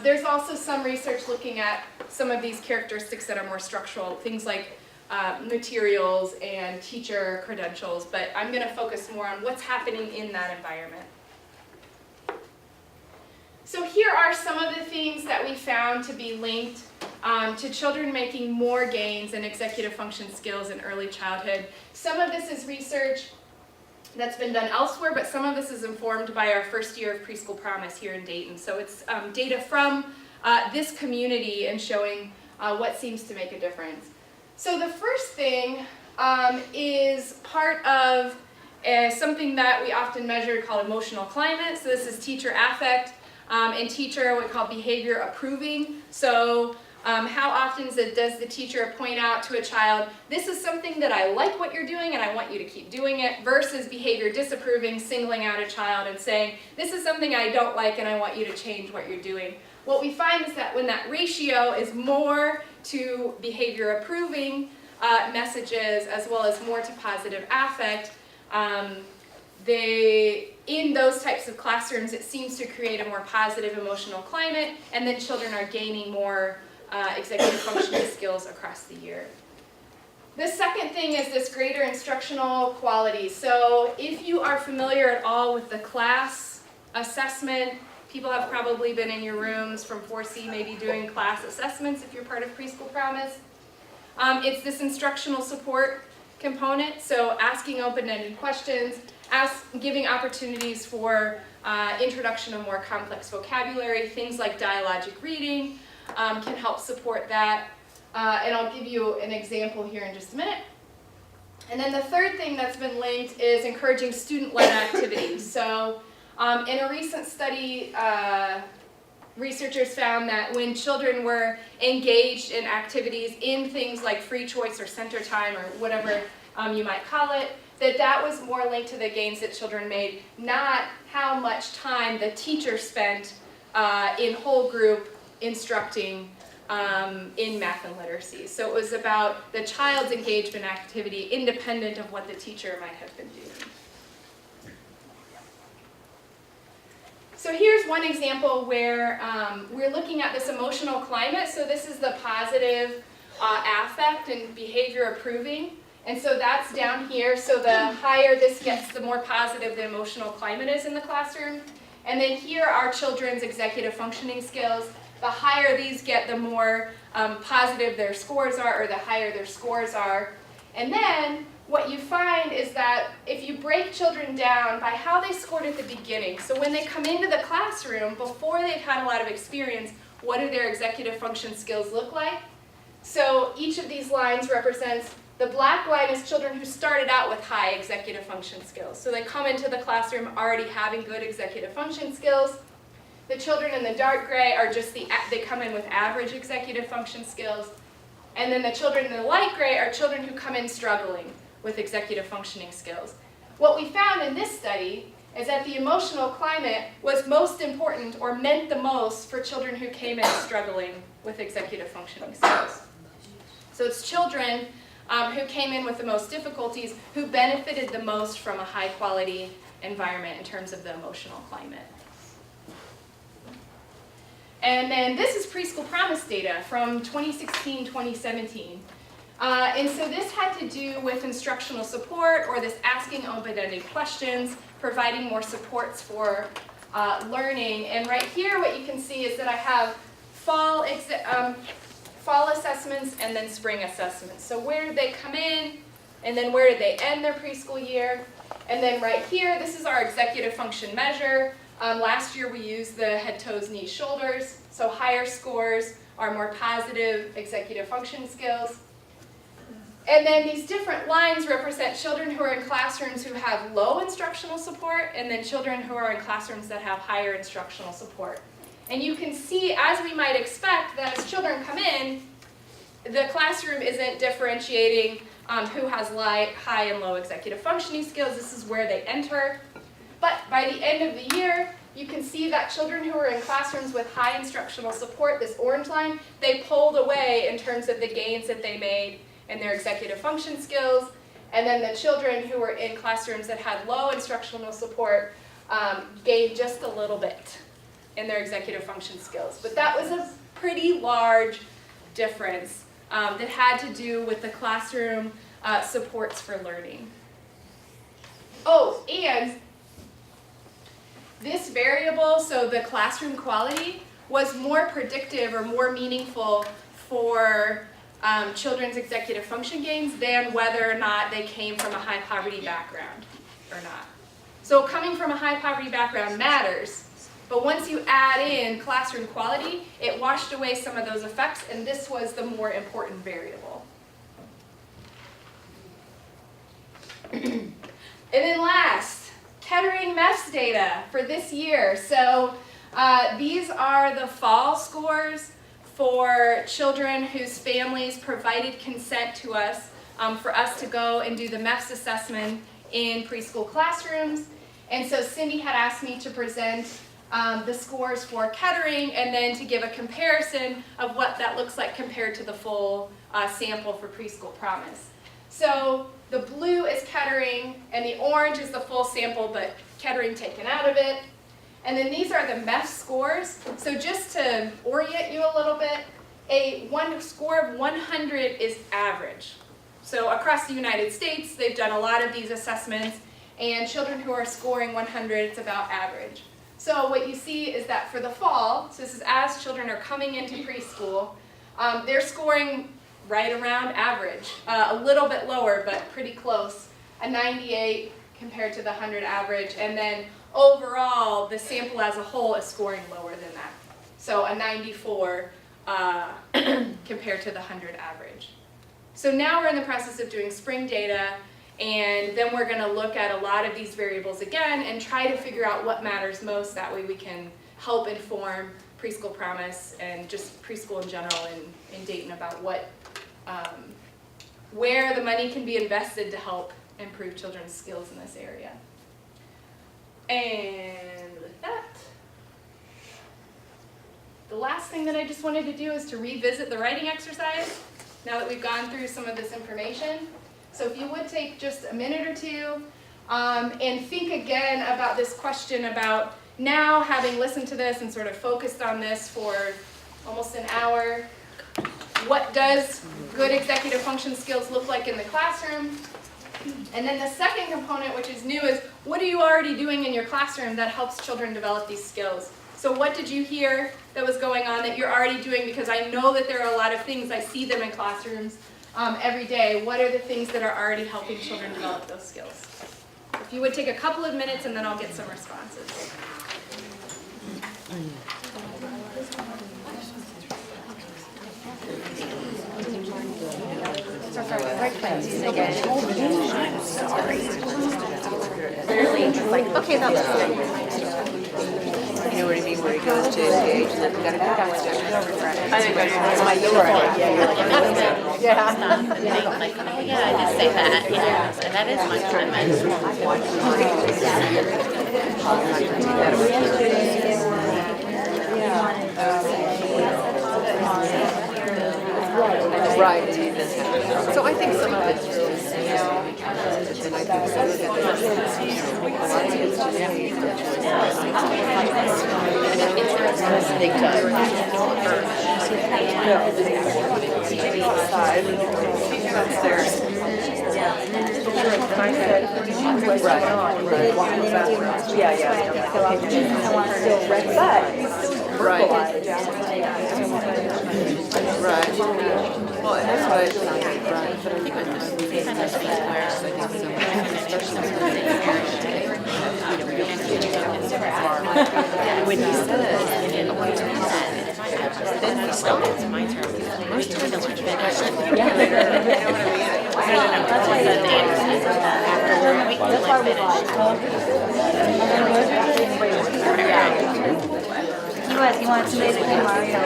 There's also some research looking at some of these characteristics that are more structural, things like materials and teacher credentials, but I'm going to focus more on what's happening in that environment. So here are some of the things that we found to be linked to children making more gains in executive function skills in early childhood. Some of this is research that's been done elsewhere, but some of this is informed by our first year of Preschool Promise here in Dayton. So it's data from this community and showing what seems to make a difference. So the first thing is part of something that we often measure called emotional climate. So this is teacher affect, and teacher what we call behavior approving. So how often does the teacher point out to a child, this is something that I like what you're doing and I want you to keep doing it, versus behavior disapproving, singling out a child and saying, this is something I don't like and I want you to change what you're doing. What we find is that when that ratio is more to behavior approving messages as well as more to positive affect, in those types of classrooms it seems to create a more positive emotional climate, and then children are gaining more executive functioning skills across the year. The second thing is this greater instructional quality. So if you are familiar at all with the class assessment, people have probably been in your rooms from 4C maybe doing class assessments if you're part of Preschool Promise. It's this instructional support component, so asking open-ended questions, giving opportunities for introduction of more complex vocabulary, things like dialogic reading, can help support that. And I'll give you an example here in just a minute. And then the third thing that's been linked is encouraging student-led activities. So in a recent study, researchers found that when children were engaged in activities in things like free choice or center time or whatever you might call it, that was more linked to the gains that children made, not how much time the teacher spent in whole group instructing in math and literacy. So it was about the child's engagement activity independent of what the teacher might have been doing. So here's one example where we're looking at this emotional climate. So this is the positive affect and behavior approving. And so that's down here. So the higher this gets, the more positive the emotional climate is in the classroom. And then here are children's executive functioning skills. The higher these get, the more positive their scores are, or the higher their scores are. And then what you find is that if you break children down by how they scored at the beginning, so when they come into the classroom, before they've had a lot of experience, what do their executive function skills look like? So each of these lines represents, the black line is children who started out with high executive function skills. So they come into the classroom already having good executive function skills. The children in the dark gray are just they come in with average executive function skills. And then the children in the light gray are children who come in struggling with executive functioning skills. What we found in this study is that the emotional climate was most important or meant the most for children who came in struggling with executive functioning skills. So it's children who came in with the most difficulties who benefited the most from a high quality environment in terms of the emotional climate. And then this is preschool promise data from 2016-2017. And so this had to do with instructional support, or this asking open-ended questions, providing more supports for learning. And right here what you can see is that I have fall assessments and then spring assessments. So where did they come in, and then where did they end their preschool year? And then right here, this is our executive function measure. Last year we used the head, toes, knees, shoulders. So higher scores are more positive executive function skills. And then these different lines represent children who are in classrooms who have low instructional support, and then children who are in classrooms that have higher instructional support. And you can see, as we might expect, that as children come in, the classroom isn't differentiating who has high and low executive functioning skills. This is where they enter. But by the end of the year, you can see that children who are in classrooms with high instructional support, this orange line, they pulled away in terms of the gains that they made in their executive function skills. And then the children who were in classrooms that had low instructional support gained just a little bit in their executive function skills. But that was a pretty large difference that had to do with the classroom supports for learning. Oh, and this variable, so the classroom quality, was more predictive or more meaningful for children's executive function gains than whether or not they came from a high poverty background or not. So coming from a high poverty background matters, but once you add in classroom quality, it washed away some of those effects, and this was the more important variable. And then last, Kettering MEFS data for this year. So these are the fall scores for children whose families provided consent to us for us to go and do the MEFS assessment in preschool classrooms. And so Cindy had asked me to present the scores for Kettering and then to give a comparison of what that looks like compared to the full sample for Preschool Promise. So the blue is Kettering and the orange is the full sample, but Kettering taken out of it. And then these are the MEFS scores. So just to orient you a little bit, a score of 100 is average. So across the United States, they've done a lot of these assessments, and children who are scoring 100, it's about average. So what you see is that for the fall, so this is as children are coming into preschool, they're scoring right around average, a little bit lower, but pretty close, a 98 compared to the 100 average, and then overall, the sample as a whole is scoring lower than that. So a 94 compared to the 100 average. So now we're in the process of doing spring data, and then we're going to look at a lot of these variables again and try to figure out what matters most. That way we can help inform Preschool Promise and just preschool in general in Dayton about where the money can be invested to help improve children's skills in this area. And with that, the last thing that I just wanted to do is to revisit the writing exercise now that we've gone through some of this information. So if you would take just a minute or two and think again about this question about now having listened to this and sort of focused on this for almost an hour, what does good executive function skills look like in the classroom? And then the second component, which is new, is what are you already doing in your classroom that helps children develop these skills? So what did you hear that was going on that you're already doing? Because I know that there are a lot of things, I see them in classrooms every day. What are the things that are already helping children develop those skills? If you would take a couple of minutes and then I'll get some responses. Okay, that was good. You know what I mean, where he goes to the age that we gotta go downstairs. I think that's my uniform. Yeah. Yeah, I just say that, yeah, and that is my time. Right. So I think some of it's just, and I think some of it Right. Well, and that's what I think, right, but I think with this, kind of thing where I think when he says, then we stop. Most times it's finished. He wants to make it Mario.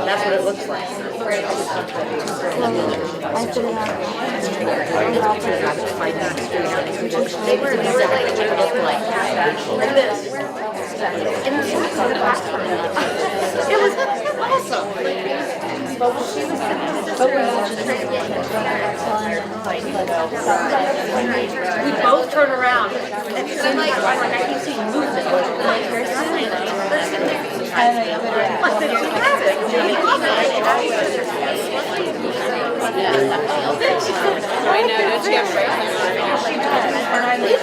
That's what it looks like. They were exactly what it looked like. Like this. And the socks on the back. It was awesome. But when she was we both turn around and it's like I keep seeing movement. Like they're sitting I know, don't you have breaks? She does. And I live.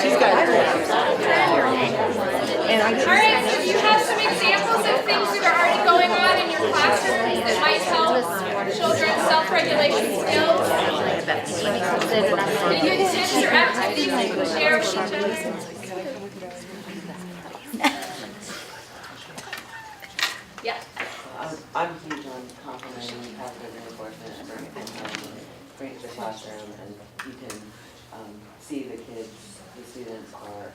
She's got it. Alright, so do you have some examples of things that are already going on in your classrooms that might help children's self-regulation skills? Any good tips or activities you can share with each other? Yeah. I'm huge on complimenting positive reinforcement and bringing it home and bring it to the classroom, and you can see the kids, the students are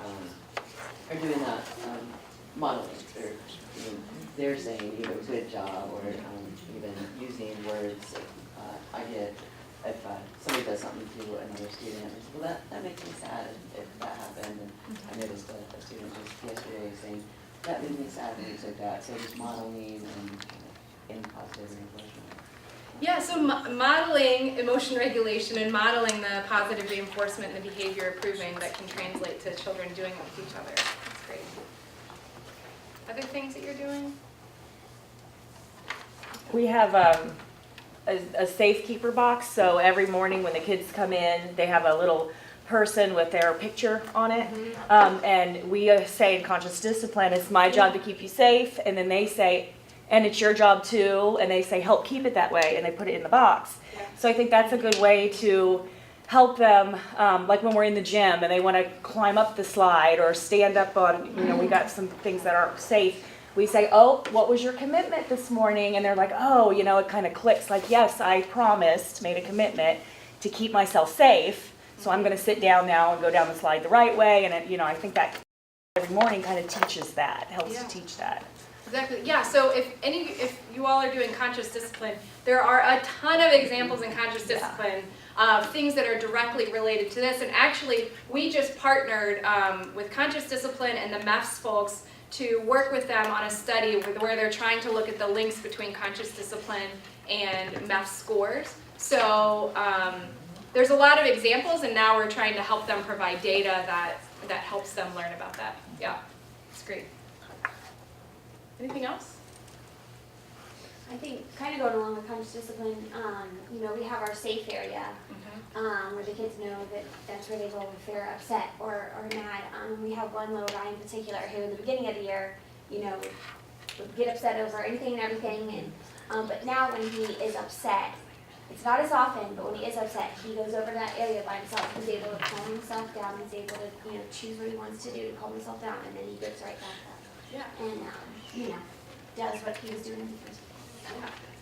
doing that modeling. They're saying, good job, or even using words. I get if somebody does something to another student, and say, well, that makes me sad if that happened. And I noticed a student just yesterday saying, that made me sad when you said that. So just modeling and positive reinforcement. Yeah, so modeling emotion regulation and modeling the positive reinforcement and the behavior improving that can translate to children doing it with each other. That's great. Other things that you're doing? We have a safekeeper box, so every morning when the kids come in, they have a little person with their picture on it. And we say in conscious discipline, it's my job to keep you safe, and then they say, and it's your job too, and they say, help keep it that way, and they put it in the box. So I think that's a good way to help them, like when we're in the gym and they want to climb up the slide or stand up on, we got some things that aren't safe. We say, oh, what was your commitment this morning? And they're like, oh, it kind of clicks, like, yes, I promised, made a commitment to keep myself safe, so I'm going to sit down now and go down the slide the right way. And, I think that every morning kind of teaches that, helps to teach that. Exactly. Yeah. So if you all are doing conscious discipline, there are a ton of examples in conscious discipline of things that are directly related to this. And actually, we just partnered with Conscious Discipline and the MEFS folks to work with them on a study where they're trying to look at the links between conscious discipline and MEFS scores. So there's a lot of examples, and now we're trying to help them provide data that helps them learn about that. Yeah, it's great. Anything else? I think kind of going along with conscious discipline, we have our safe area where the kids know that that's where they go if they're upset or mad. We have one little guy in particular who in the beginning of the year, would get upset over anything and everything. But now when he is upset, it's not as often, but when he is upset, he goes over to that area by himself. He's able to calm himself down. He's able to, choose what he wants to do to calm himself down, and then he goes right back up. Yeah. And, does what he was doing.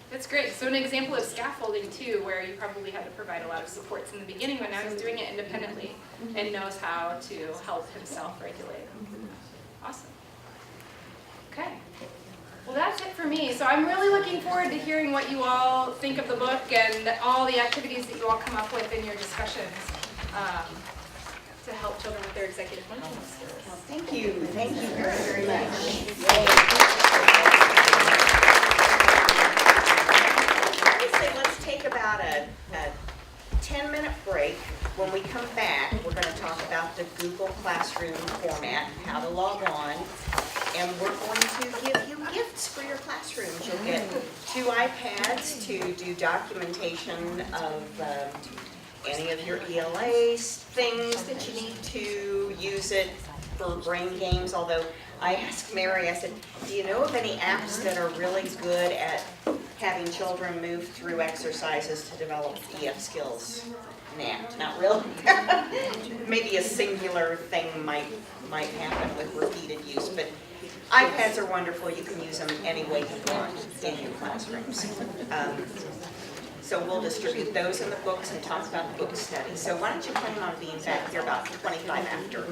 That's great. So an example of scaffolding too, where you probably had to provide a lot of supports in the beginning, but now he's doing it independently and knows how to help himself regulate. Awesome. Okay. Well, that's it for me. So I'm really looking forward to hearing what you all think of the book and all the activities that you all come up with in your discussions to help children with their executive functioning skills. Thank you. Thank you very, very much. Let's take about a 10-minute break. When we come back, we're going to talk about the Google Classroom format, how to log on, and we're going to give you gifts for your classrooms. You'll get 2 iPads to do documentation of any of your ELA things that you need to use it for brain games, although I asked Mary, I said, do you know of any apps that are really good at having children move through exercises to develop EF skills? Nah, not really. Maybe a singular thing might happen with repeated use, but iPads are wonderful. You can use them any way you want in your classrooms. So we'll distribute those in the books and talk about the book study. So why don't you plan on being back here about 25 after?